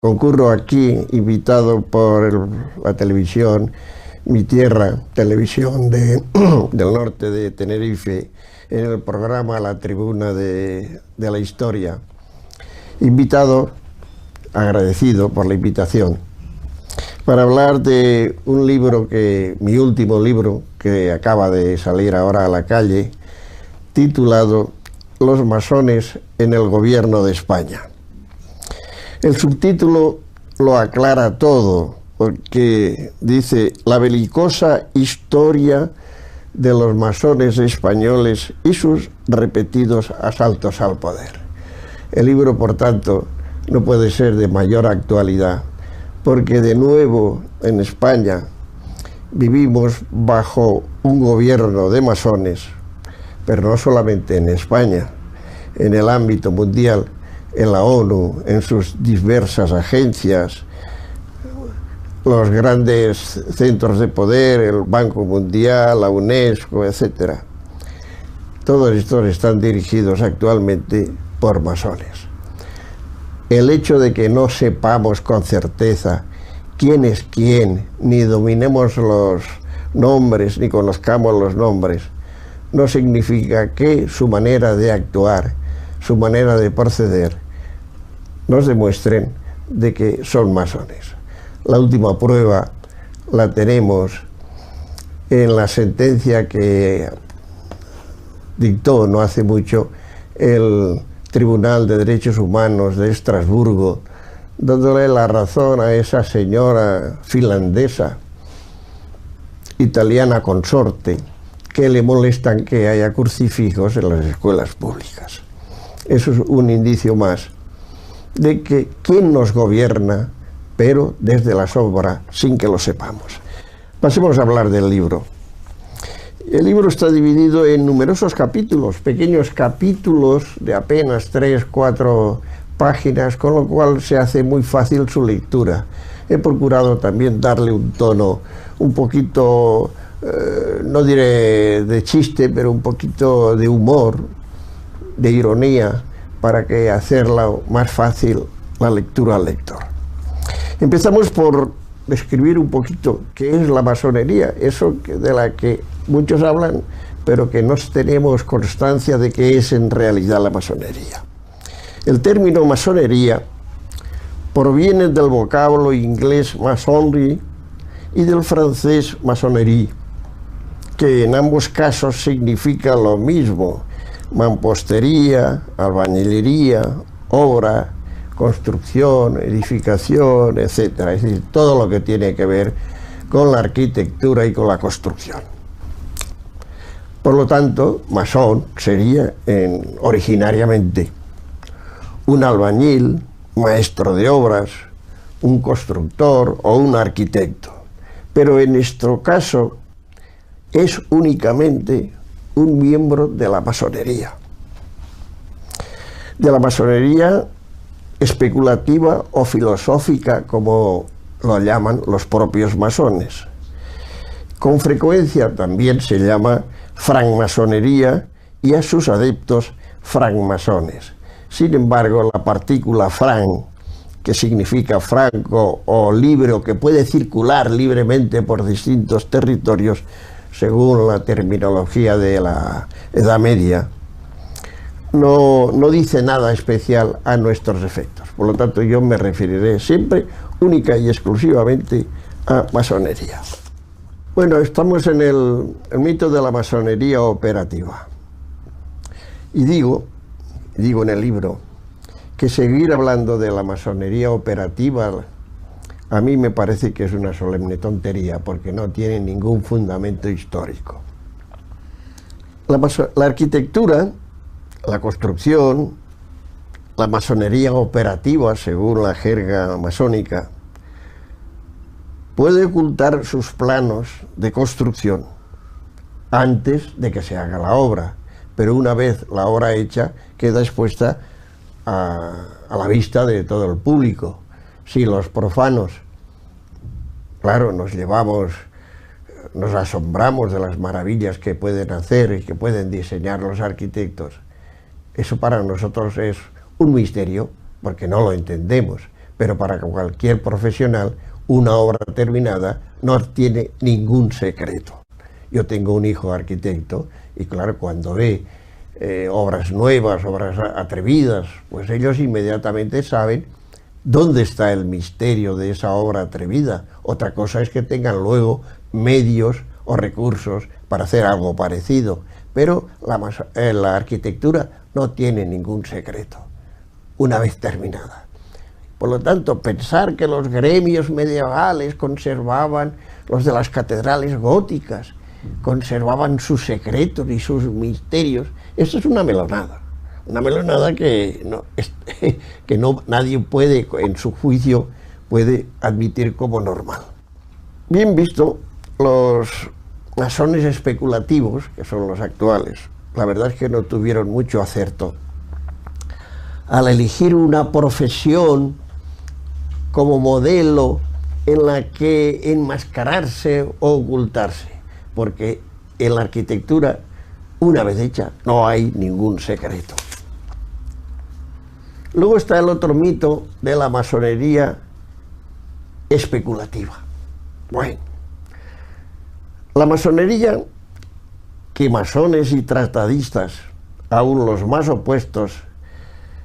Concurro aquí, invitado por la televisión, Mi Tierra, televisión del norte de Tenerife, en el programa La Tribuna de la Historia. Invitado, agradecido por la invitación, para hablar de un libro mi último libro, que acaba de salir ahora a la calle, titulado Los masones en el gobierno de España. El subtítulo lo aclara todo, porque dice: la belicosa historia de los masones españoles y sus repetidos asaltos al poder. El libro, por tanto, no puede ser de mayor actualidad, porque de nuevo en España vivimos bajo un gobierno de masones, pero no solamente en España, en el ámbito mundial, en la ONU, en sus diversas agencias, los grandes centros de poder, el Banco Mundial, la UNESCO, etc. Todos estos están dirigidos actualmente por masones. El hecho de que no sepamos con certeza quién es quién, ni dominemos los nombres, ni conozcamos los nombres, no significa que su manera de actuar, su manera de proceder, nos demuestren de que son masones. La última prueba la tenemos en la sentencia que dictó no hace mucho el Tribunal de Derechos Humanos de Estrasburgo, dándole la razón a esa señora finlandesa, italiana consorte, que le molestan que haya crucifijos en las escuelas públicas. Eso es un indicio más de que quién nos gobierna, pero desde la sombra, sin que lo sepamos. Pasemos a hablar del libro. El libro está dividido en numerosos capítulos, pequeños capítulos de apenas 3-4 páginas, con lo cual se hace muy fácil su lectura. He procurado también darle un tono un poquito, no diré de chiste, pero un poquito de humor, de ironía, para que hacerla más fácil la lectura al lector. Empezamos por describir un poquito qué es la masonería, eso de la que muchos hablan, pero que no tenemos constancia de qué es en realidad la masonería. El término masonería proviene del vocablo inglés masonry y del francés maçonnerie, que en ambos casos significa lo mismo: mampostería, albañilería, obra, construcción, edificación, etc. Es decir, todo lo que tiene que ver con la arquitectura y con la construcción. Por lo tanto, masón sería originariamente un albañil, maestro de obras, un constructor o un arquitecto. Pero en nuestro caso es únicamente un miembro de la masonería. De la masonería especulativa o filosófica, como lo llaman los propios masones. Con frecuencia también se llama francmasonería y a sus adeptos francmasones. Sin embargo, la partícula franc, que significa franco o libre, o que puede circular libremente por distintos territorios, según la terminología de la Edad Media, no dice nada especial a nuestros efectos. Por lo tanto, yo me referiré siempre, única y exclusivamente, a masonería. Bueno, estamos en el mito de la masonería operativa. Y digo en el libro, que seguir hablando de la masonería operativa a mí me parece que es una solemne tontería, porque no tiene ningún fundamento histórico. La arquitectura, la construcción, la masonería operativa, según la jerga masónica, puede ocultar sus planos de construcción antes de que se haga la obra, pero una vez la obra hecha queda expuesta a la vista de todo el público. Si los profanos, claro, nos asombramos de las maravillas que pueden hacer y que pueden diseñar los arquitectos, eso para nosotros es un misterio, porque no lo entendemos. pero para cualquier profesional una obra terminada no tiene ningún secreto. Yo tengo un hijo arquitecto y claro, cuando ve obras nuevas, obras atrevidas, pues ellos inmediatamente saben dónde está el misterio de esa obra atrevida. Otra cosa es que tengan luego medios o recursos para hacer algo parecido, pero la arquitectura no tiene ningún secreto una vez terminada. Por lo tanto, pensar que los gremios medievales conservaban, los de las catedrales góticas, conservaban sus secretos y sus misterios, eso es una melonada que nadie puede, en su juicio, puede admitir como normal. Bien visto, los masones especulativos, que son los actuales, la verdad es que no tuvieron mucho acierto al elegir una profesión como modelo en la que enmascararse o ocultarse, porque en la arquitectura, una vez hecha, no hay ningún secreto. Luego está el otro mito de la masonería especulativa. Bueno, la masonería, que masones y tratadistas, aún los más opuestos,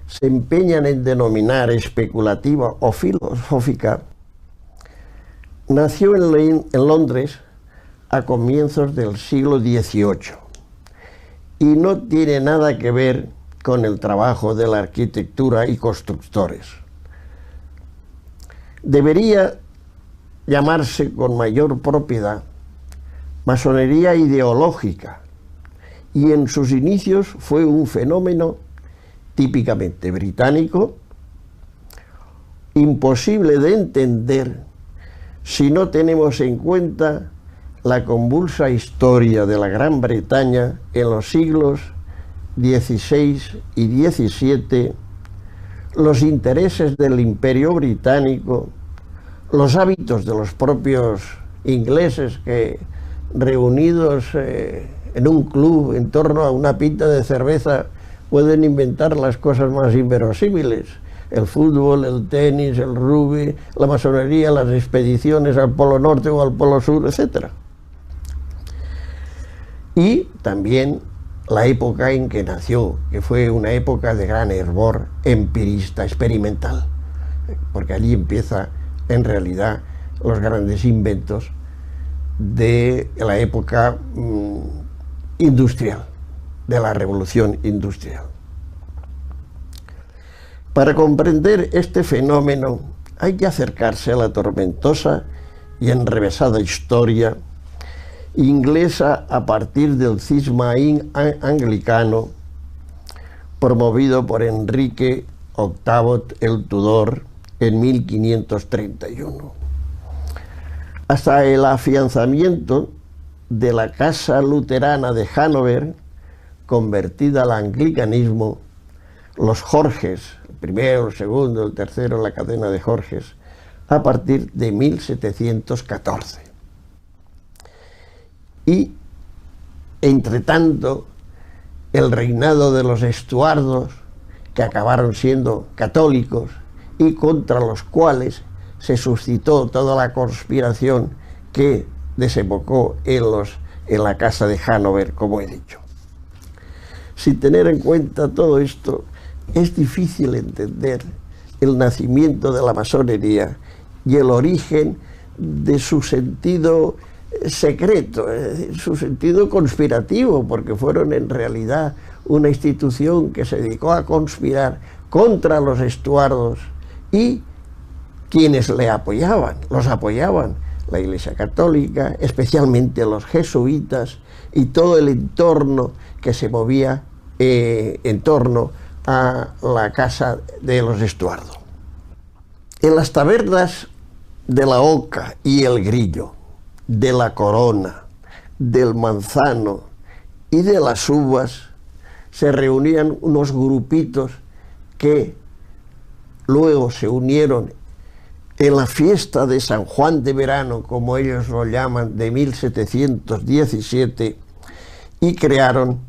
se empeñan en denominar especulativa o filosófica, nació en Londres a comienzos del siglo XVIII y no tiene nada que ver con el trabajo de la arquitectura y constructores. Debería llamarse con mayor propiedad masonería ideológica, y en sus inicios fue un fenómeno típicamente británico, imposible de entender si no tenemos en cuenta la convulsa historia de la Gran Bretaña en los siglos XVI y XVII, los intereses del Imperio Británico, los hábitos de los propios ingleses que, reunidos en un club en torno a una pinta de cerveza, pueden inventar las cosas más inverosímiles: el fútbol, el tenis, el rugby, la masonería, las expediciones al Polo Norte o al Polo Sur, etc. Y también la época en que nació, que fue una época de gran hervor empirista, experimental, porque allí empieza en realidad los grandes inventos de la época industrial, de la revolución industrial. Para comprender este fenómeno hay que acercarse a la tormentosa y enrevesada historia inglesa a partir del cisma anglicano promovido por Enrique VIII el Tudor en 1531. Hasta el afianzamiento de la Casa Luterana de Hannover, convertida al anglicanismo, los Jorges, el primero, el segundo, el tercero, la cadena de Jorges, a partir de 1714. Y, entre tanto, el reinado de los Estuardos, que acabaron siendo católicos y contra los cuales se suscitó toda la conspiración que desembocó en la Casa de Hannover, como he dicho. Sin tener en cuenta todo esto, es difícil entender el nacimiento de la masonería y el origen de su sentido secreto, su sentido conspirativo, porque fueron en realidad una institución que se dedicó a conspirar contra los Estuardos y quienes le apoyaban, los apoyaban, la Iglesia Católica, especialmente los jesuitas y todo el entorno que se movía en torno a la casa de los Estuardo. En las tabernas de la Oca y el Grillo, de la Corona, del Manzano y de las Uvas, se reunían unos grupitos que luego se unieron en la fiesta de San Juan de Verano, como ellos lo llaman, de 1717, y crearon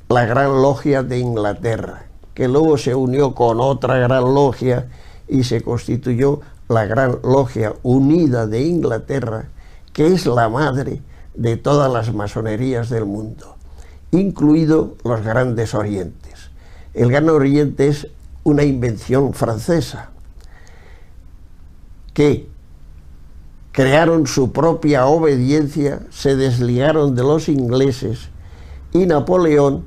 la Gran Logia de Inglaterra, que luego se unió con otra gran logia y se constituyó la Gran Logia Unida de Inglaterra, que es la madre de todas las masonerías del mundo, incluido los Grandes Orientes. El Gran Oriente es una invención francesa, que crearon su propia obediencia, se desligaron de los ingleses, y Napoleón,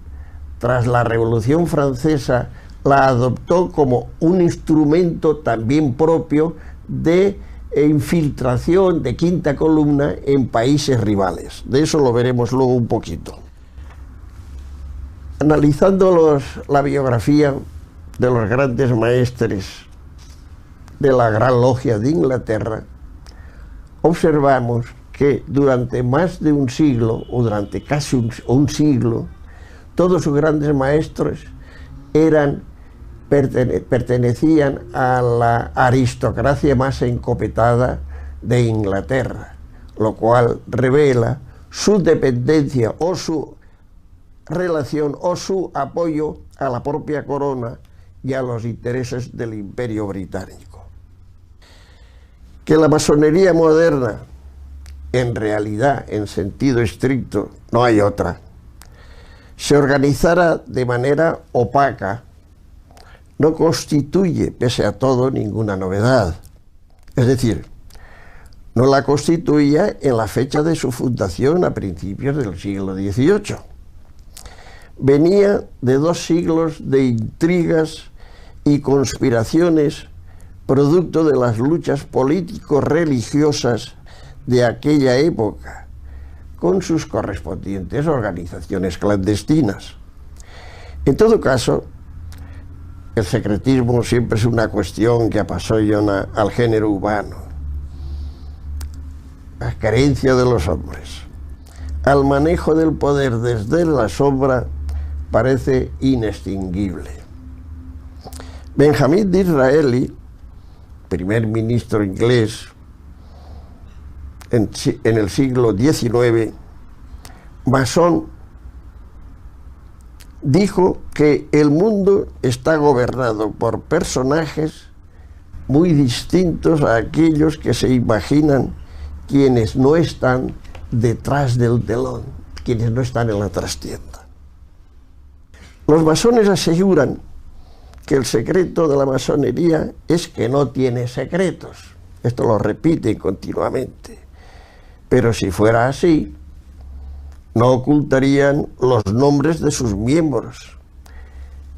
tras la Revolución Francesa, la adoptó como un instrumento también propio de infiltración, de quinta columna en países rivales. De eso lo veremos luego un poquito. Analizando la biografía de los grandes maestres de la Gran Logia de Inglaterra, observamos que durante más de un siglo, o durante casi un siglo, todos sus grandes maestros pertenecían a la aristocracia más encopetada de Inglaterra, lo cual revela su dependencia o su relación o su apoyo a la propia corona y a los intereses del Imperio Británico. Que la masonería moderna, en realidad, en sentido estricto, no hay otra, se organizara de manera opaca, no constituye, pese a todo, ninguna novedad. Es decir, no la constituía en la fecha de su fundación a principios del siglo XVIII. Venía de 2 siglos de intrigas y conspiraciones producto de las luchas político-religiosas de aquella época, con sus correspondientes organizaciones clandestinas. En todo caso, el secretismo siempre es una cuestión que apasiona al género humano. La creencia de los hombres al manejo del poder desde la sombra parece inextinguible. Benjamín Disraeli, primer ministro inglés en el siglo XIX, masón, dijo que el mundo está gobernado por personajes muy distintos a aquellos que se imaginan quienes no están detrás del telón, quienes no están en la trastienda. Los masones aseguran que el secreto de la masonería es que no tiene secretos. Esto lo repiten continuamente. Pero si fuera así, no ocultarían los nombres de sus miembros,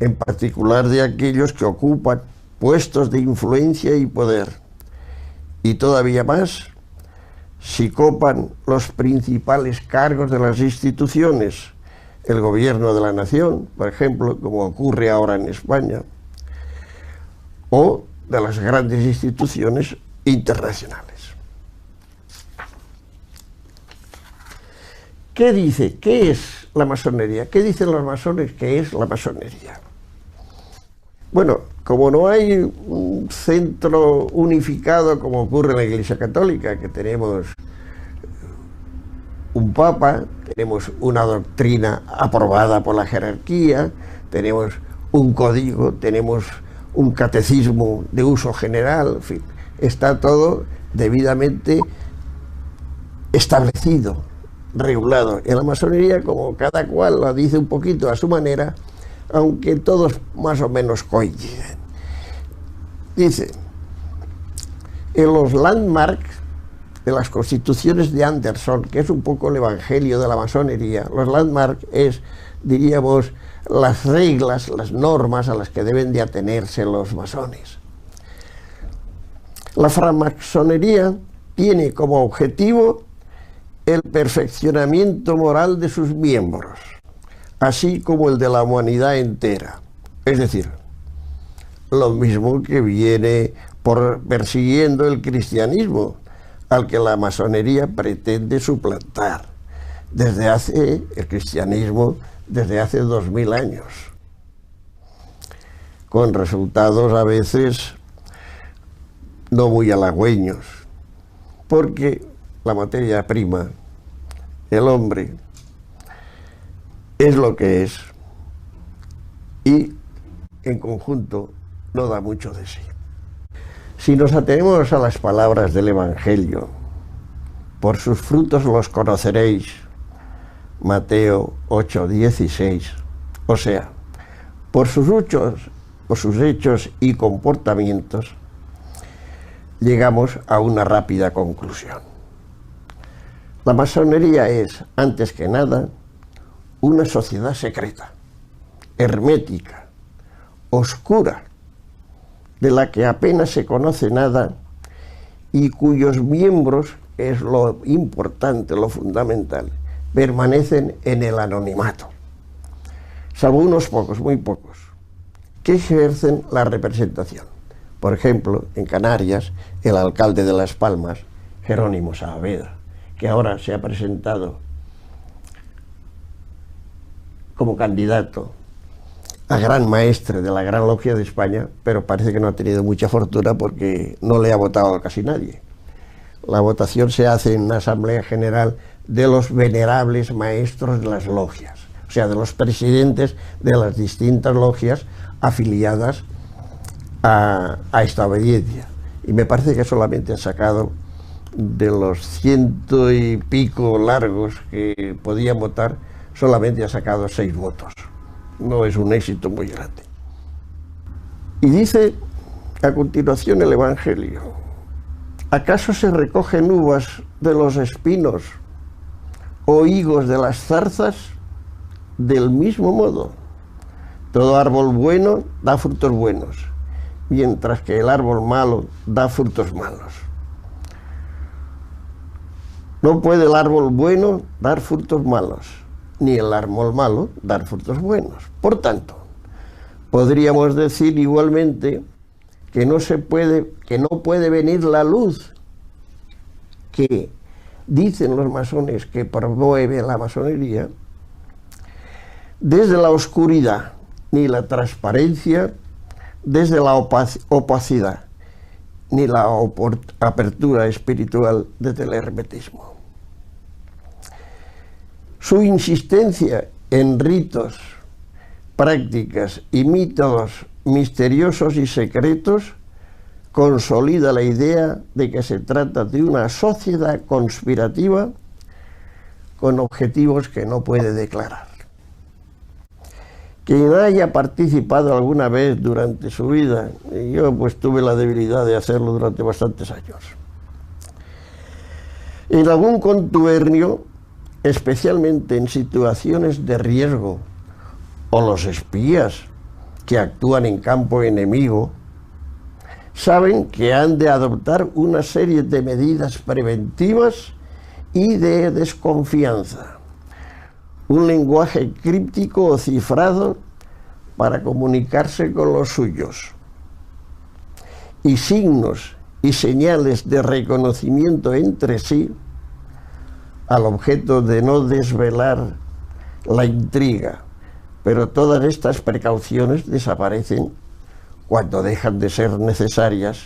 en particular de aquellos que ocupan puestos de influencia y poder. Y todavía más, si copan los principales cargos de las instituciones, el gobierno de la nación, por ejemplo, como ocurre ahora en España, o de las grandes instituciones internacionales. ¿Qué dice? ¿Qué es la masonería? ¿Qué dicen los masones que es la masonería? Bueno, como no hay un centro unificado como ocurre en la Iglesia Católica, que tenemos un papa, tenemos una doctrina aprobada por la jerarquía, tenemos un código, tenemos un catecismo de uso general, en fin, está todo debidamente establecido, regulado. En la masonería, como cada cual lo dice un poquito a su manera, aunque todos más o menos coinciden. Dice, en los landmarks de las constituciones de Anderson, que es un poco el evangelio de la masonería, los landmarks es, diríamos, las reglas, las normas a las que deben de atenerse los masones. La francmasonería tiene como objetivo el perfeccionamiento moral de sus miembros, así como el de la humanidad entera. Es decir, lo mismo que viene persiguiendo el cristianismo, al que la masonería pretende suplantar el cristianismo desde hace 2000 años, con resultados a veces no muy halagüeños, porque la materia prima, el hombre, es lo que es y en conjunto no da mucho de sí. Si nos atenemos a las palabras del Evangelio, por sus frutos los conoceréis, Mateo 8:16, o sea, por sus hechos y comportamientos, llegamos a una rápida conclusión. La masonería es, antes que nada, una sociedad secreta, hermética, oscura, de la que apenas se conoce nada y cuyos miembros, es lo importante, lo fundamental, permanecen en el anonimato, salvo unos pocos, muy pocos, que ejercen la representación. Por ejemplo, en Canarias, el alcalde de Las Palmas, Jerónimo Saavedra, que ahora se ha presentado como candidato a gran maestre de la Gran Logia de España, pero parece que no ha tenido mucha fortuna porque no le ha votado casi nadie. La votación se hace en una asamblea general de los venerables maestros de las logias, o sea, de los presidentes de las distintas logias afiliadas a esta obediencia. Y me parece que solamente ha sacado, de los 100 y pico largos que podían votar, solamente ha sacado 6 votos. No es un éxito muy grande. Y dice a continuación el Evangelio: ¿acaso se recogen uvas de los espinos o higos de las zarzas? Del mismo modo, todo árbol bueno da frutos buenos, mientras que el árbol malo da frutos malos. No puede el árbol bueno dar frutos malos, ni el árbol malo dar frutos buenos. Por tanto, podríamos decir igualmente que no puede venir la luz que dicen los masones que promueve la masonería desde la oscuridad, ni la transparencia desde la opacidad, ni la apertura espiritual desde el hermetismo. Su insistencia en ritos, prácticas y métodos misteriosos y secretos consolida la idea de que se trata de una sociedad conspirativa con objetivos que no puede declarar. Quien haya participado alguna vez durante su vida, y yo pues tuve la debilidad de hacerlo durante bastantes años, en algún contubernio, especialmente en situaciones de riesgo, o los espías que actúan en campo enemigo, saben que han de adoptar una serie de medidas preventivas y de desconfianza, un lenguaje críptico o cifrado para comunicarse con los suyos, y signos y señales de reconocimiento entre sí, al objeto de no desvelar la intriga. Pero todas estas precauciones desaparecen cuando dejan de ser necesarias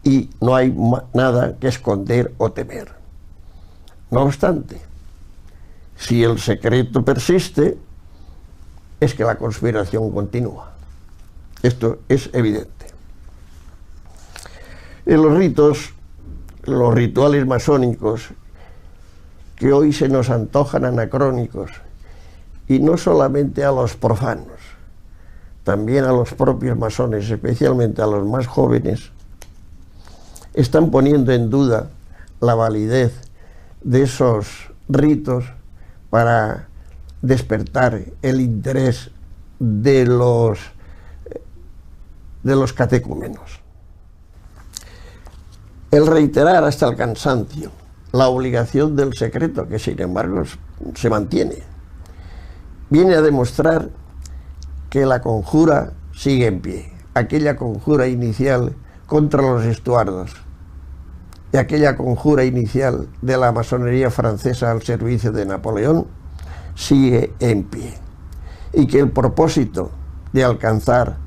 y no hay nada que esconder o temer. No obstante, si el secreto persiste, es que la conspiración continúa. Esto es evidente. En los rituales masónicos, que hoy se nos antojan anacrónicos, y no solamente a los profanos, también a los propios masones, especialmente a los más jóvenes, están poniendo en duda la validez de esos ritos para despertar el interés de los catecúmenos. El reiterar hasta el cansancio la obligación del secreto, que sin embargo se mantiene, viene a demostrar que la conjura sigue en pie. Aquella conjura inicial contra los estuardos y aquella conjura inicial de la masonería francesa al servicio de Napoleón sigue en pie. Y que el propósito de alcanzar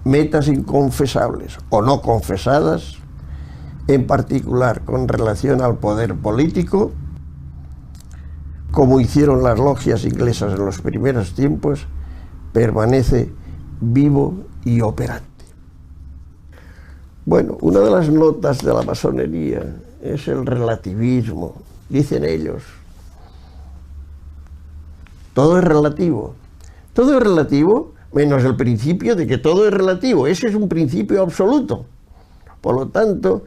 metas inconfesables o no confesadas, en particular con relación al poder político, como hicieron las logias inglesas en los primeros tiempos, permanece vivo y operante. Bueno, una de las notas de la masonería es el relativismo. Dicen ellos, todo es relativo. Todo es relativo menos el principio de que todo es relativo. Ese es un principio absoluto. Por lo tanto,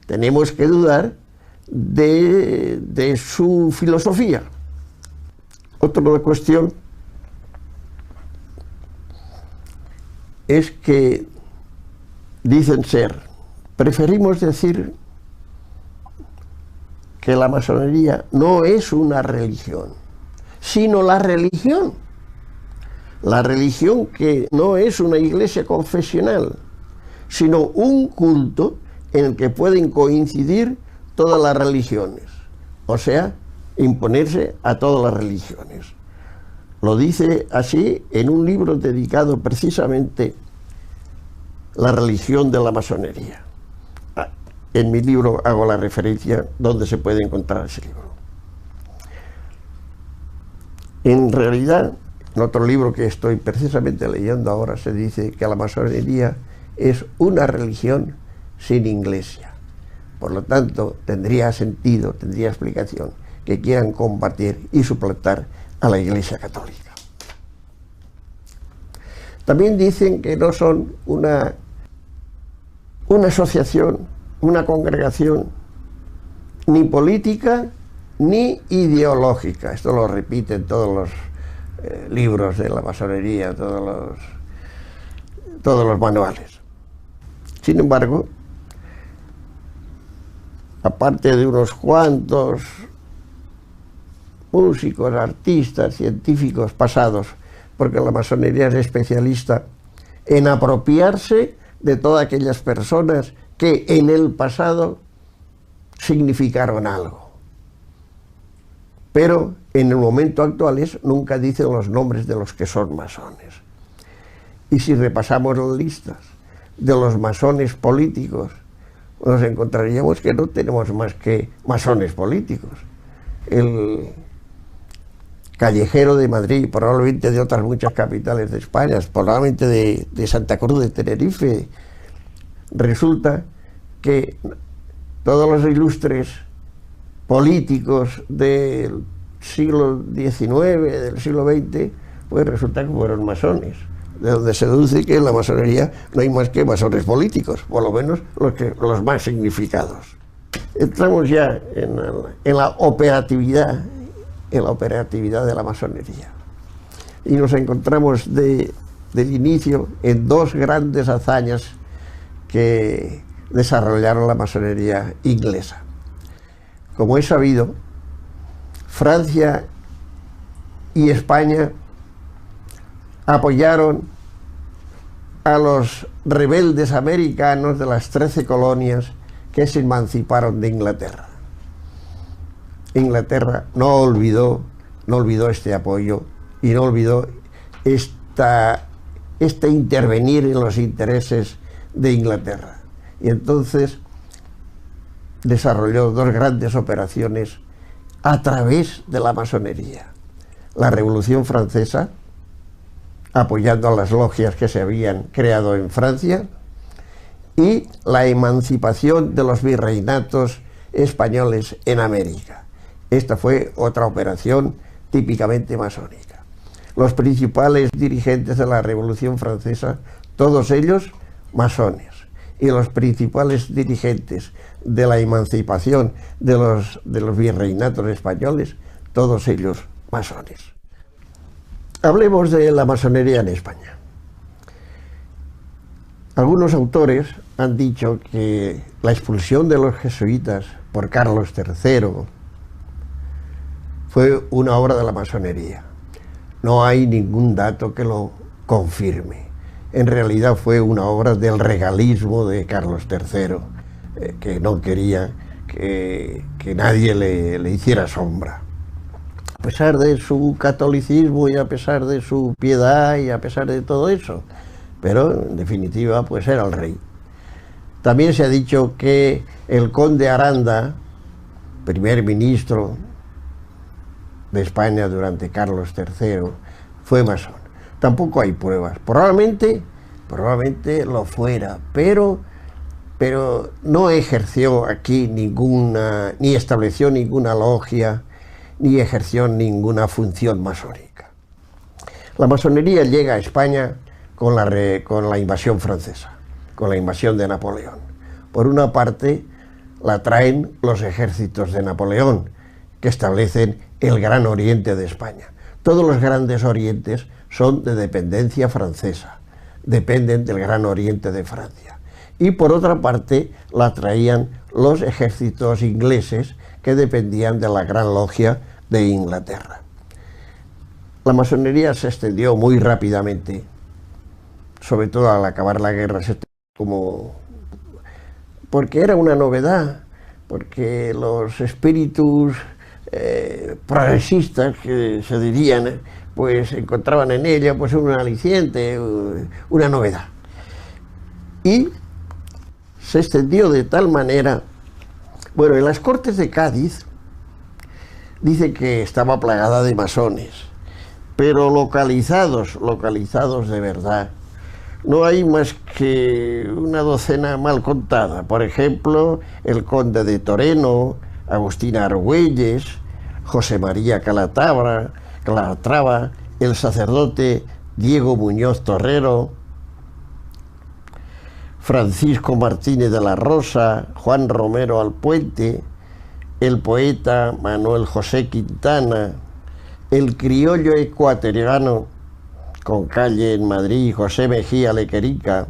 tenemos que dudar de su filosofía. Otra cuestión es que dicen ser, preferimos decir que la masonería no es una religión, sino la religión que no es una iglesia confesional, sino un culto en el que pueden coincidir todas las religiones, o sea, imponerse a todas las religiones. Lo dice así en un libro dedicado precisamente a la religión de la masonería. En mi libro hago la referencia donde se puede encontrar ese libro. En realidad, en otro libro que estoy precisamente leyendo ahora, se dice que la masonería es una religión sin iglesia. Por lo tanto, tendría sentido, tendría explicación que quieran combatir y suplantar a la Iglesia Católica. También dicen que no son una asociación, una congregación ni política ni ideológica. Esto lo repiten todos los libros de la masonería, todos los manuales. Sin embargo, aparte de unos cuantos músicos, artistas, científicos pasados, porque la masonería es especialista en apropiarse de todas aquellas personas que en el pasado significaron algo. Pero en el momento actual nunca dicen los nombres de los que son masones. Y si repasamos las listas de los masones políticos, nos encontraríamos que no tenemos más que masones políticos. El Callejero de Madrid, probablemente de otras muchas capitales de España, probablemente de Santa Cruz de Tenerife, resulta que todos los ilustres políticos del siglo XIX, del siglo XX, pues resulta que fueron masones, de donde se deduce que en la masonería no hay más que masones políticos, por lo menos los más significados. Entramos ya en la operatividad de la masonería. Y nos encontramos del inicio en dos grandes hazañas que desarrollaron la masonería inglesa. Como es sabido, Francia y España apoyaron a los rebeldes americanos de las 13 colonias que se emanciparon de Inglaterra. Inglaterra no olvidó este apoyo y no olvidó este intervenir en los intereses de Inglaterra. Y entonces desarrolló dos grandes operaciones a través de la masonería. La Revolución Francesa, apoyando a las logias que se habían creado en Francia, y la emancipación de los virreinatos españoles en América. Esta fue otra operación típicamente masónica. Los principales dirigentes de la Revolución Francesa, todos ellos masones, y los principales dirigentes de la emancipación de los virreinatos españoles, todos ellos masones. Hablemos de la masonería en España. Algunos autores han dicho que la expulsión de los jesuitas por Carlos III fue una obra de la masonería. No hay ningún dato que lo confirme. En realidad fue una obra del regalismo de Carlos III, que no quería que nadie le hiciera sombra. A pesar de su catolicismo y a pesar de su piedad y a pesar de todo eso, pero en definitiva pues era el rey. También se ha dicho que el conde Aranda, primer ministro de España durante Carlos III, fue masón. Tampoco hay pruebas. Probablemente lo fuera, pero pero no ejerció aquí ninguna, ni estableció ninguna logia, ni ejerció ninguna función masónica. La masonería llega a España con la invasión francesa, con la invasión de Napoleón. Por una parte, la traen los ejércitos de Napoleón, que establecen el Gran Oriente de España. Todos los grandes orientes son de dependencia francesa, dependen del Gran Oriente de Francia. Y por otra parte, la traían los ejércitos ingleses, que dependían de la Gran Logia de Inglaterra. La masonería se extendió muy rápidamente, sobre todo al acabar la guerra, porque era una novedad, porque los espíritus progresistas, que se dirían, pues encontraban en ella pues un aliciente, una novedad. Y se extendió de tal manera, bueno, en las Cortes de Cádiz dice que estaba plagada de masones, pero localizados de verdad, no hay más que una docena mal contada. Por ejemplo, el conde de Toreno, Agustín Argüelles, José María Calatrava, el sacerdote Diego Muñoz Torrero, Francisco Martínez de la Rosa, Juan Romero Alpuente, el poeta Manuel José Quintana, el criollo ecuatoriano con calle en Madrid, José Mejía Lequerica,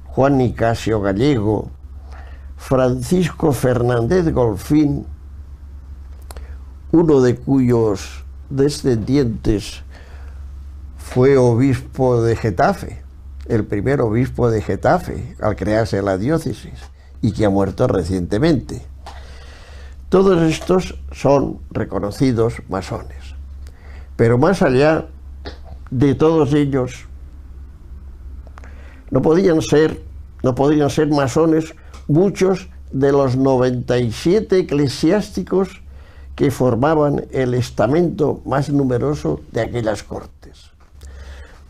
Juan Nicasio Gallego, Francisco Fernández Golfín, uno de cuyos descendientes fue obispo de Getafe, el primer obispo de Getafe al crearse la diócesis, y que ha muerto recientemente. Todos estos son reconocidos masones, pero más allá de todos ellos no podían ser masones muchos de los 97 eclesiásticos que formaban el estamento más numeroso de aquellas cortes.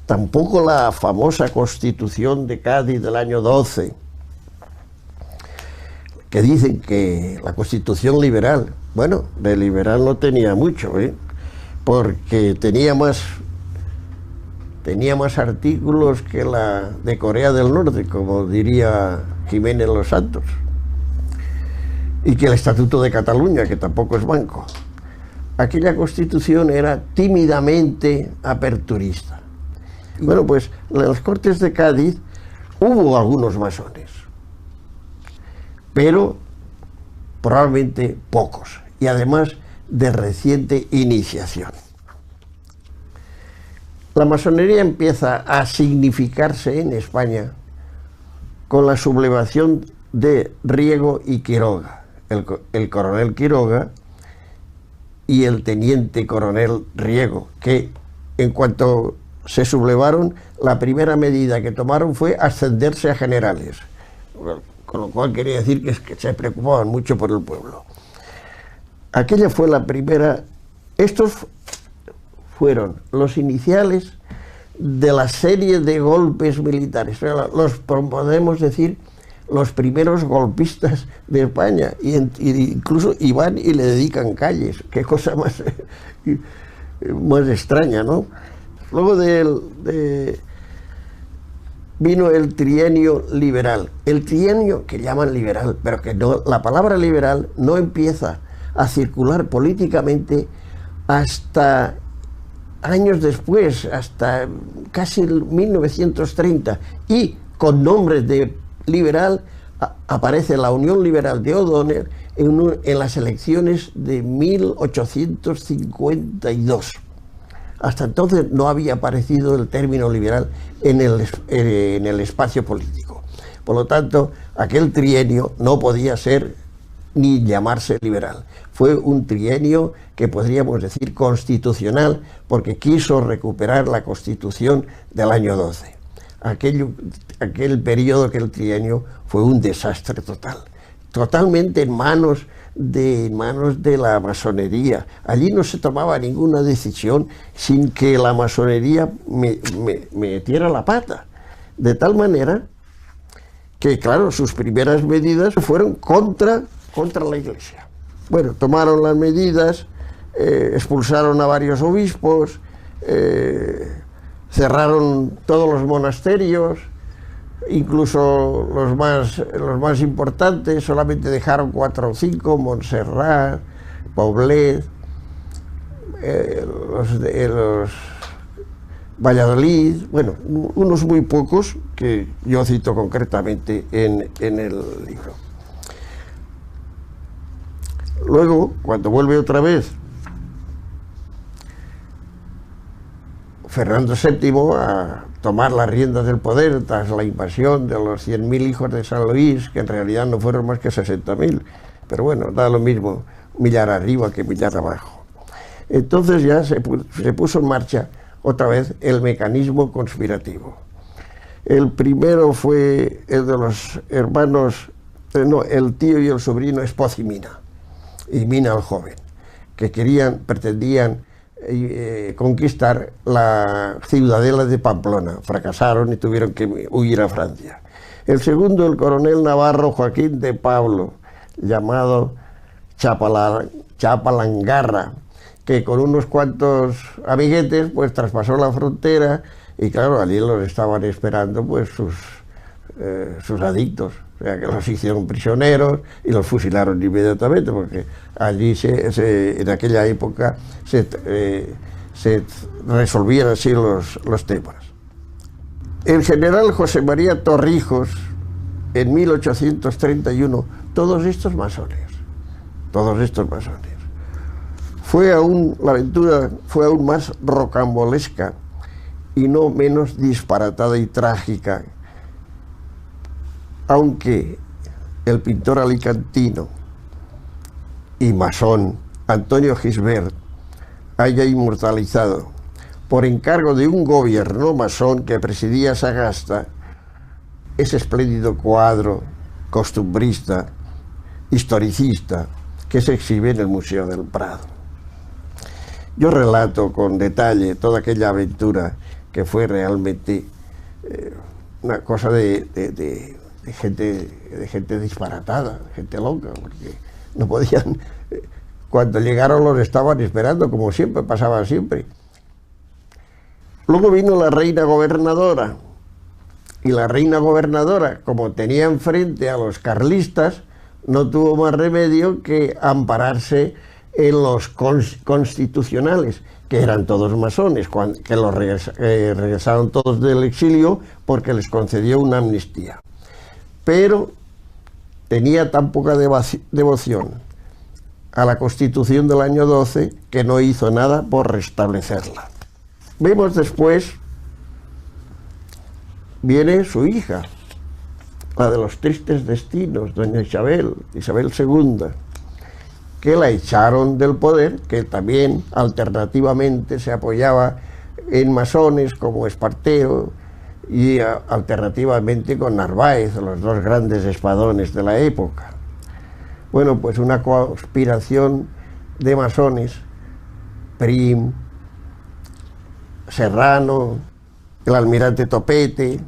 Tampoco la famosa Constitución de Cádiz del año 12, que dicen que la Constitución liberal, bueno, de liberal no tenía mucho, porque tenía más artículos que la de Corea del Norte, como diría Jiménez Los Santos, y que el Estatuto de Cataluña, que tampoco es banco. Aquella Constitución era tímidamente aperturista. Bueno, pues en las Cortes de Cádiz hubo algunos masones, pero probablemente pocos, y además de reciente iniciación. La masonería empieza a significarse en España con la sublevación de Riego y Quiroga, el coronel Quiroga y el teniente coronel Riego, que en cuanto se sublevaron, la primera medida que tomaron fue ascenderse a generales, con lo cual quería decir que se preocupaban mucho por el pueblo. Aquella fue la primera. Estos fueron los iniciales de la serie de golpes militares, podemos decir, los primeros golpistas de España, y incluso iban y le dedican calles. Qué cosa más extraña, ¿no? Luego vino el trienio liberal, el trienio que llaman liberal, pero que no, la palabra liberal no empieza a circular políticamente hasta años después, hasta casi el 1930, y con nombres de liberal aparece la Unión Liberal de O'Donnell en las elecciones de 1852. Hasta entonces no había aparecido el término liberal en el espacio político. Por lo tanto, aquel trienio no podía ser ni llamarse liberal. Fue un trienio que podríamos decir constitucional, porque quiso recuperar la Constitución del año 12. Aquel periodo, aquel trienio, fue un desastre total. Totalmente en manos de la masonería. Allí no se tomaba ninguna decisión sin que la masonería metiera la pata. De tal manera que claro, sus primeras medidas fueron contra la Iglesia. Bueno, tomaron las medidas, expulsaron a varios obispos, cerraron todos los monasterios, incluso los más importantes, solamente dejaron 4 o 5, Montserrat, Poblet, los Valladolid, bueno, unos muy pocos que yo cito concretamente en el libro. Luego, cuando vuelve otra vez Fernando VII a tomar las riendas del poder tras la invasión de los 100.000 hijos de San Luis, que en realidad no fueron más que 60.000, pero bueno, da lo mismo millar arriba que millar abajo. Entonces ya se puso en marcha otra vez el mecanismo conspirativo. El primero fue el de los hermanos, el tío y el sobrino Espoz y Mina el joven, que pretendían conquistar la ciudadela de Pamplona. Fracasaron y tuvieron que huir a Francia. El segundo, el coronel navarro Joaquín de Pablo, llamado Chapalangarra, que con unos cuantos amiguetes pues traspasó la frontera y claro, allí los estaban esperando pues sus adictos, o sea que los hicieron prisioneros y los fusilaron inmediatamente, porque allí en aquella época se resolvían así los temas. El general José María Torrijos, en 1831, todos estos masones, la aventura fue aún más rocambolesca y no menos disparatada y trágica, aunque el pintor alicantino y masón Antonio Gisbert haya inmortalizado, por encargo de un gobierno masón que presidía Sagasta, ese espléndido cuadro costumbrista, historicista, que se exhibe en el Museo del Prado. Yo relato con detalle toda aquella aventura que fue realmente una cosa de gente disparatada, gente loca, porque no podían. Cuando llegaron los estaban esperando, como siempre, pasaba siempre. Luego vino la reina gobernadora, y la reina gobernadora, como tenía enfrente a los carlistas, no tuvo más remedio que ampararse en los constitucionales, que eran todos masones, que los regresaron todos del exilio porque les concedió una amnistía. Pero tenía tan poca devoción a la Constitución del año 12 que no hizo nada por restablecerla. Vemos después, viene su hija, la de los tristes destinos, doña Isabel II, que la echaron del poder, que también alternativamente se apoyaba en masones como Espartero y alternativamente con Narváez, los dos grandes espadones de la época. Bueno, pues una conspiración de masones, Prim, Serrano, el almirante Topete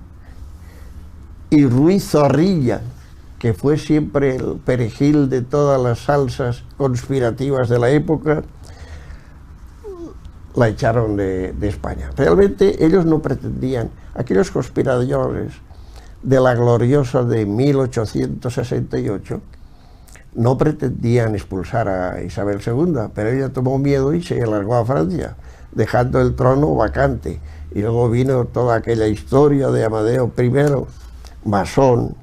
y Ruiz Zorrilla, que fue siempre el perejil de todas las salsas conspirativas de la época, la echaron de España. Realmente ellos no pretendían, aquellos conspiradores de la gloriosa de 1868, no pretendían expulsar a Isabel II, pero ella tomó miedo y se largó a Francia, dejando el trono vacante. Y luego vino toda aquella historia de Amadeo I, masón,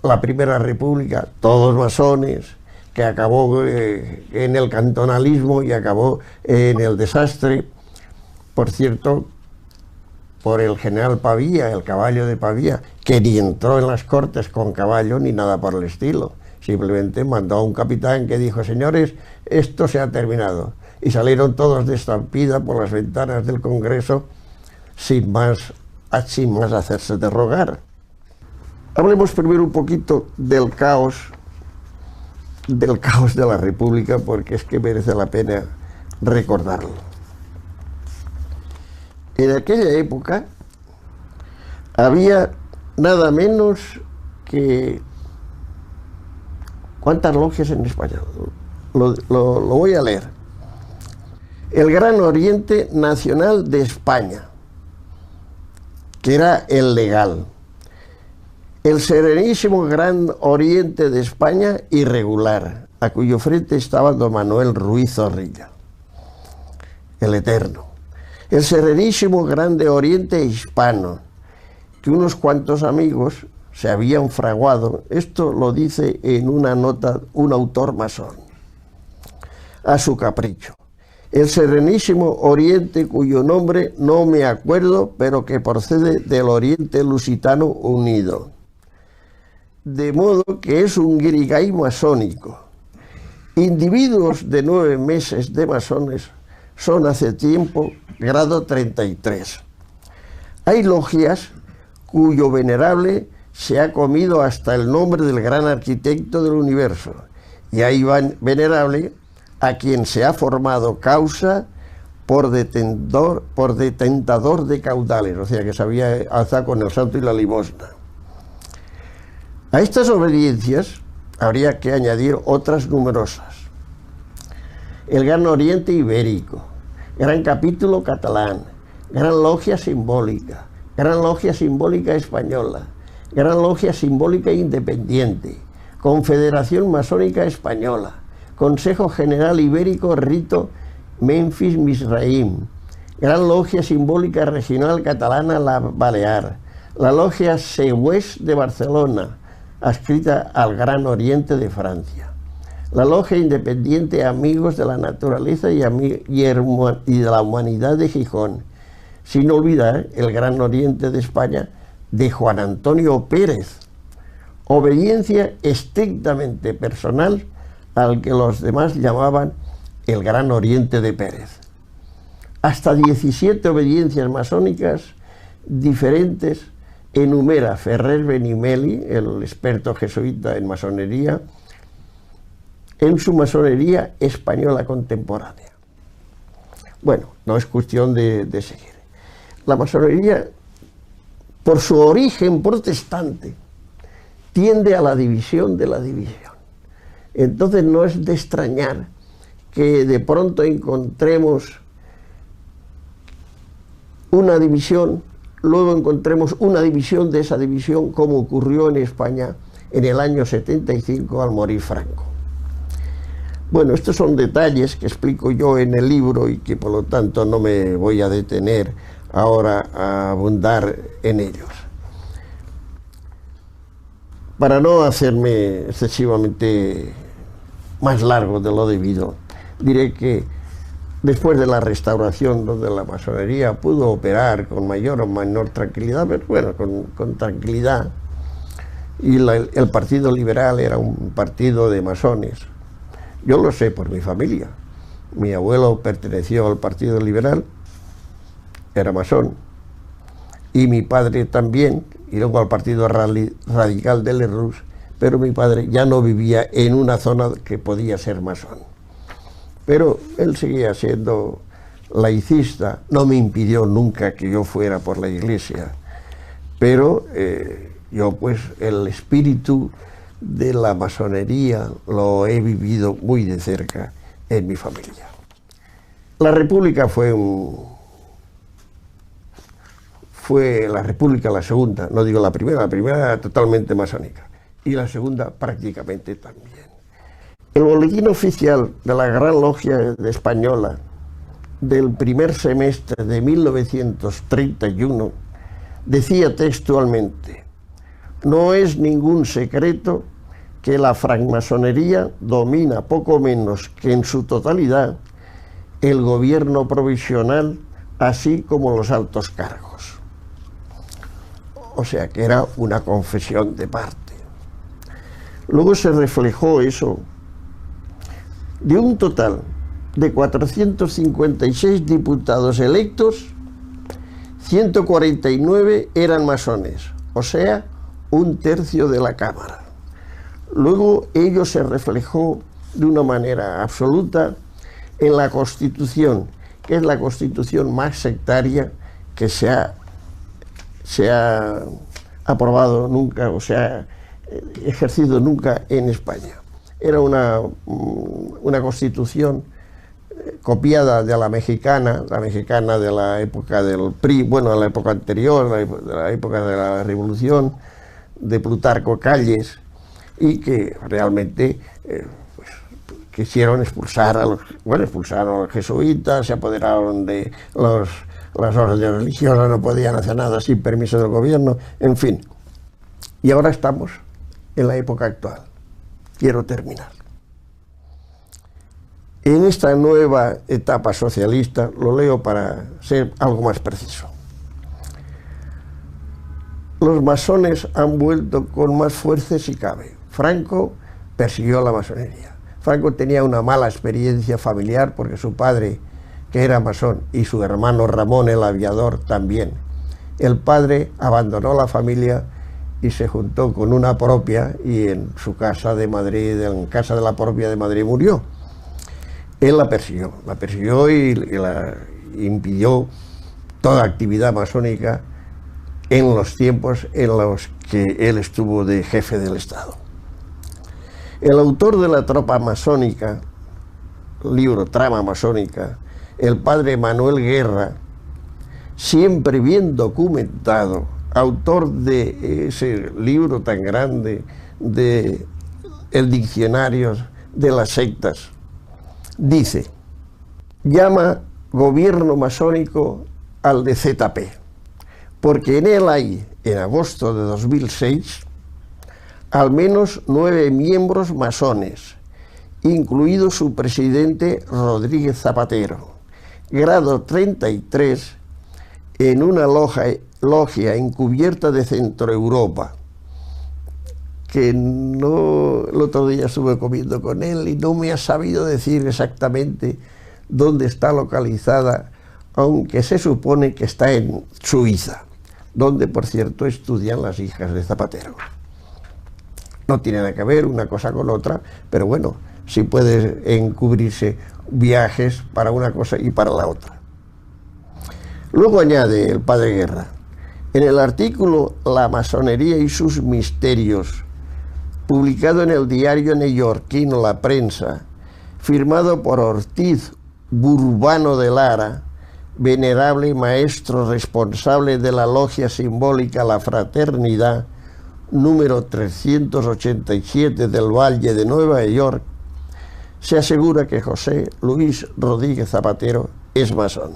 la Primera República, todos masones, que acabó en el cantonalismo y acabó en el desastre, por cierto, por el general Pavía, el caballo de Pavía, que ni entró en las cortes con caballo ni nada por el estilo. Simplemente mandó a un capitán que dijo: señores, esto se ha terminado. Y salieron todos de estampida por las ventanas del Congreso sin más hacerse de rogar. Hablemos primero un poquito del caos de la República, porque es que merece la pena recordarlo. En aquella época había nada menos que... ¿Cuántas logias en España? Lo voy a leer. El Gran Oriente Nacional de España, que era el legal. El Serenísimo Gran Oriente de España, irregular, a cuyo frente estaba don Manuel Ruiz Zorrilla, el Eterno. El Serenísimo Grande Oriente Hispano, que unos cuantos amigos se habían fraguado, esto lo dice en una nota un autor masón, a su capricho. El Serenísimo Oriente, cuyo nombre no me acuerdo, pero que procede del Oriente Lusitano Unido. De modo que es un guirigay masónico. Individuos de 9 meses de masones son hace tiempo grado 33. Hay logias cuyo venerable se ha comido hasta el nombre del gran arquitecto del universo, y hay venerable a quien se ha formado causa por detentador de caudales, o sea que se había alzado con el santo y la limosna. A estas obediencias habría que añadir otras numerosas. El Gran Oriente Ibérico, Gran Capítulo Catalán, Gran Logia Simbólica, Gran Logia Simbólica Española, Gran Logia Simbólica Independiente, Confederación Masónica Española, Consejo General Ibérico Rito Memphis Misraim, Gran Logia Simbólica Regional Catalana La Balear, la Logia Següés de Barcelona, adscrita al Gran Oriente de Francia, la Logia Independiente Amigos de la Naturaleza y de la Humanidad de Gijón, sin olvidar el Gran Oriente de España de Juan Antonio Pérez, obediencia estrictamente personal al que los demás llamaban el Gran Oriente de Pérez. Hasta 17 obediencias masónicas diferentes enumera Ferrer Benimeli, el experto jesuita en masonería, en su masonería española contemporánea. Bueno, no es cuestión de seguir. La masonería, por su origen protestante, tiende a la división de la división. Entonces no es de extrañar que de pronto encontremos una división, luego encontremos una división de esa división, como ocurrió en España en el año 75 al morir Franco. Bueno, estos son detalles que explico yo en el libro y que por lo tanto no me voy a detener ahora a abundar en ellos. Para no hacerme excesivamente más largo de lo debido, diré que después de la restauración, donde la masonería pudo operar con mayor o menor tranquilidad, pero bueno, con tranquilidad, y el Partido Liberal era un partido de masones. Yo lo sé por mi familia. Mi abuelo perteneció al Partido Liberal, era masón, y mi padre también, y luego al Partido Radical de Lerroux, pero mi padre ya no vivía en una zona que podía ser masón. Pero él seguía siendo laicista, no me impidió nunca que yo fuera por la iglesia, pero yo pues el espíritu de la masonería lo he vivido muy de cerca en mi familia. La República fue la República la segunda, no digo la primera era totalmente masónica, y la segunda prácticamente también. El boletín oficial de la Gran Logia Española del primer semestre de 1931 decía textualmente: no es ningún secreto que la francmasonería domina poco menos que en su totalidad el gobierno provisional, así como los altos cargos. O sea que era una confesión de parte. Luego se reflejó eso. De un total de 456 diputados electos, 149 eran masones, o sea, un tercio de la Cámara. Luego ello se reflejó de una manera absoluta en la Constitución, que es la Constitución más sectaria que se ha aprobado nunca, o sea, ejercido nunca en España. Era una constitución copiada de la mexicana de la época del PRI, bueno, de la época anterior, de la época de la Revolución, de Plutarco Calles, y que realmente pues, quisieron expulsar a expulsaron a los jesuitas, se apoderaron de las órdenes religiosas, no podían hacer nada sin permiso del gobierno, en fin. Y ahora estamos en la época actual. Quiero terminar. En esta nueva etapa socialista, lo leo para ser algo más preciso. Los masones han vuelto con más fuerza si cabe. Franco persiguió la masonería. Franco tenía una mala experiencia familiar porque su padre, que era masón, y su hermano Ramón, el aviador, también. El padre abandonó la familia y se juntó con una propia, y en su casa de Madrid, en casa de la propia de Madrid, murió. Él la persiguió y la impidió toda actividad masónica en los tiempos en los que él estuvo de jefe del Estado. El autor de La tropa masónica, libro Trama masónica, el padre Manuel Guerra, siempre bien documentado, autor de ese libro tan grande de el diccionario de las sectas, dice, llama gobierno masónico al de ZP, porque en él hay, en agosto de 2006, al menos 9 miembros masones, incluido su presidente Rodríguez Zapatero, grado 33, en una logia encubierta de Centroeuropa, que no, el otro día estuve comiendo con él y no me ha sabido decir exactamente dónde está localizada, aunque se supone que está en Suiza, donde por cierto estudian las hijas de Zapatero. No tiene nada que ver una cosa con otra, pero bueno, sí puede encubrirse viajes para una cosa y para la otra. Luego añade el padre Guerra, en el artículo La masonería y sus misterios, publicado en el diario neoyorquino La Prensa, firmado por Ortiz Burbano de Lara, venerable maestro responsable de la logia simbólica La Fraternidad, número 387 del Valle de Nueva York, se asegura que José Luis Rodríguez Zapatero es masón.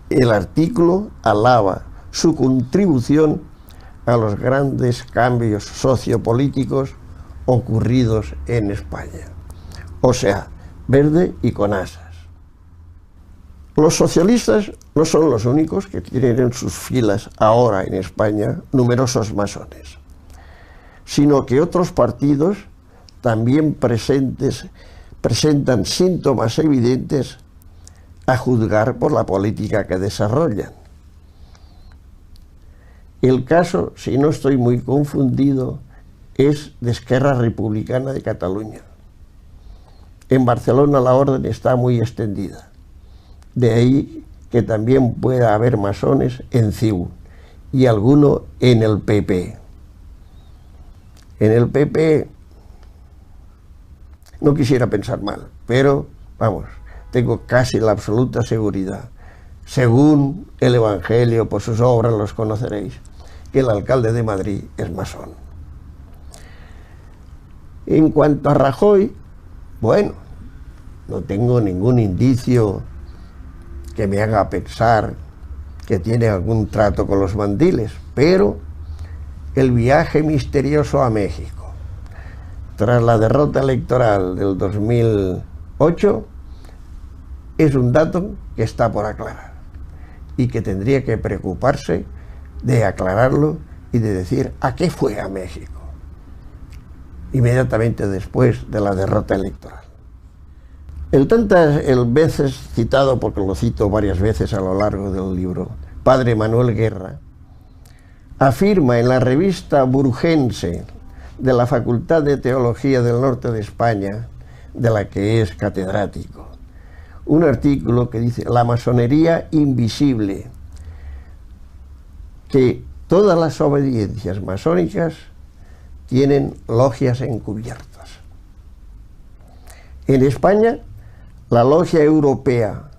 El artículo alaba su contribución a los grandes cambios sociopolíticos ocurridos en España. O sea, verde y con asas. Los socialistas no son los únicos que tienen en sus filas ahora en España numerosos masones, sino que otros partidos también presentan síntomas evidentes a juzgar por la política que desarrollan. El caso, si no estoy muy confundido, es de Esquerra Republicana de Cataluña. En Barcelona la orden está muy extendida. De ahí que también pueda haber masones en CiU y alguno en el PP. En el PP no quisiera pensar mal, pero vamos, tengo casi la absoluta seguridad, según el Evangelio, por sus obras los conoceréis, que el alcalde de Madrid es masón. En cuanto a Rajoy, bueno, no tengo ningún indicio que me haga pensar que tiene algún trato con los mandiles, pero el viaje misterioso a México, tras la derrota electoral del 2008, es un dato que está por aclarar y que tendría que preocuparse de aclararlo y de decir a qué fue a México inmediatamente después de la derrota electoral. El veces citado, porque lo cito varias veces a lo largo del libro, padre Manuel Guerra, afirma en la revista Burgense de la Facultad de Teología del Norte de España, de la que es catedrático, un artículo que dice La masonería invisible, que todas las obediencias masónicas tienen logias encubiertas. En España, la Logia Europea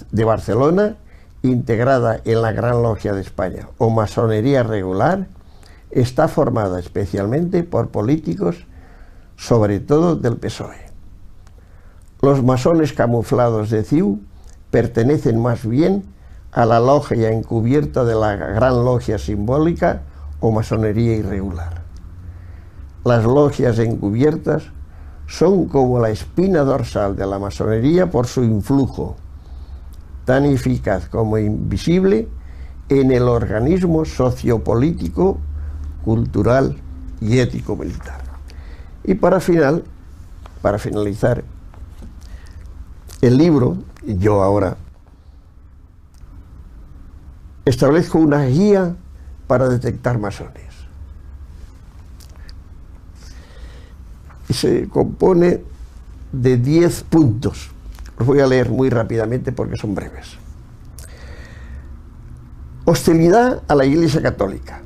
de Barcelona, integrada en la Gran Logia de España, o masonería regular, está formada especialmente por políticos, sobre todo del PSOE. Los masones camuflados de CIU pertenecen más bien a la logia encubierta de la Gran Logia Simbólica o masonería irregular. Las logias encubiertas son como la espina dorsal de la masonería por su influjo, tan eficaz como invisible, en el organismo sociopolítico, cultural y ético-militar. Y para finalizar, el libro, yo ahora establezco una guía para detectar masones. Y se compone de 10 puntos. Los voy a leer muy rápidamente porque son breves. Hostilidad a la Iglesia Católica,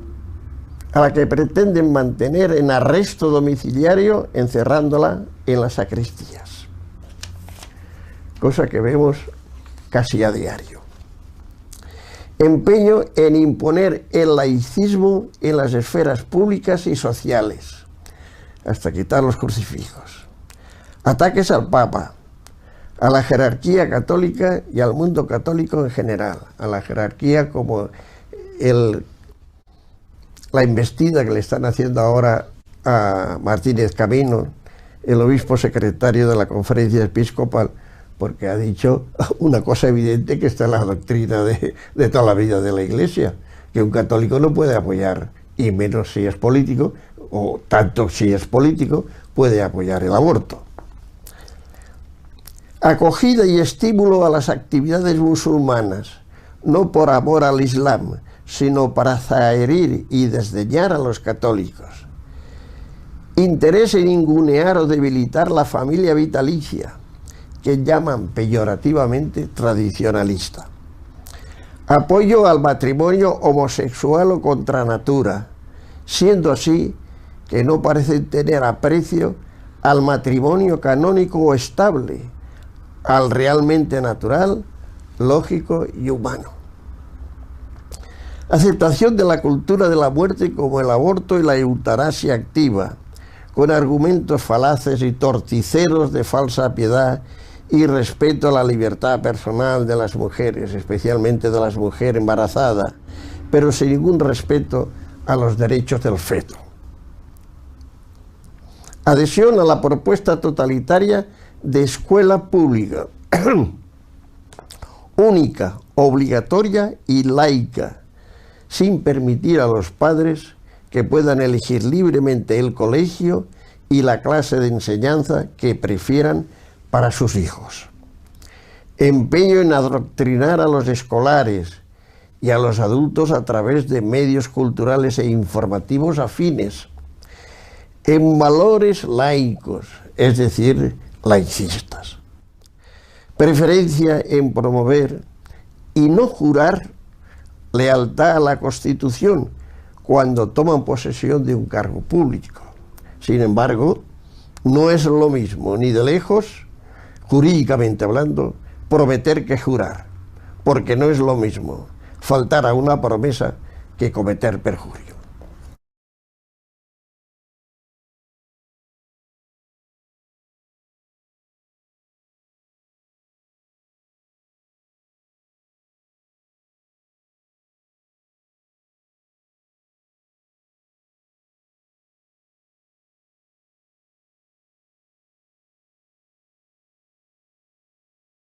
a la que pretenden mantener en arresto domiciliario encerrándola en las sacristías, cosa que vemos casi a diario. Empeño en imponer el laicismo en las esferas públicas y sociales, hasta quitar los crucifijos. Ataques al Papa, a la jerarquía católica y al mundo católico en general, a la jerarquía como la investida que le están haciendo ahora a Martínez Camino, el obispo secretario de la Conferencia Episcopal, porque ha dicho una cosa evidente que está en la doctrina de toda la vida de la Iglesia, que un católico no puede apoyar, y menos si es político, o tanto si es político, puede apoyar el aborto. Acogida y estímulo a las actividades musulmanas, no por amor al Islam, sino para zaherir y desdeñar a los católicos. Interés en ningunear o debilitar la familia vitalicia, que llaman peyorativamente tradicionalista. Apoyo al matrimonio homosexual o contra natura, siendo así que no parecen tener aprecio al matrimonio canónico o estable, al realmente natural, lógico y humano. Aceptación de la cultura de la muerte como el aborto y la eutanasia activa, con argumentos falaces y torticeros de falsa piedad y respeto a la libertad personal de las mujeres, especialmente de las mujeres embarazadas, pero sin ningún respeto a los derechos del feto. Adhesión a la propuesta totalitaria de escuela pública, única, obligatoria y laica, sin permitir a los padres que puedan elegir libremente el colegio y la clase de enseñanza que prefieran para sus hijos. Empeño en adoctrinar a los escolares y a los adultos a través de medios culturales e informativos afines, en valores laicos, es decir, laicistas. Preferencia en promover y no jurar lealtad a la Constitución cuando toman posesión de un cargo público. Sin embargo, no es lo mismo, ni de lejos, jurídicamente hablando, prometer que jurar, porque no es lo mismo faltar a una promesa que cometer perjurio.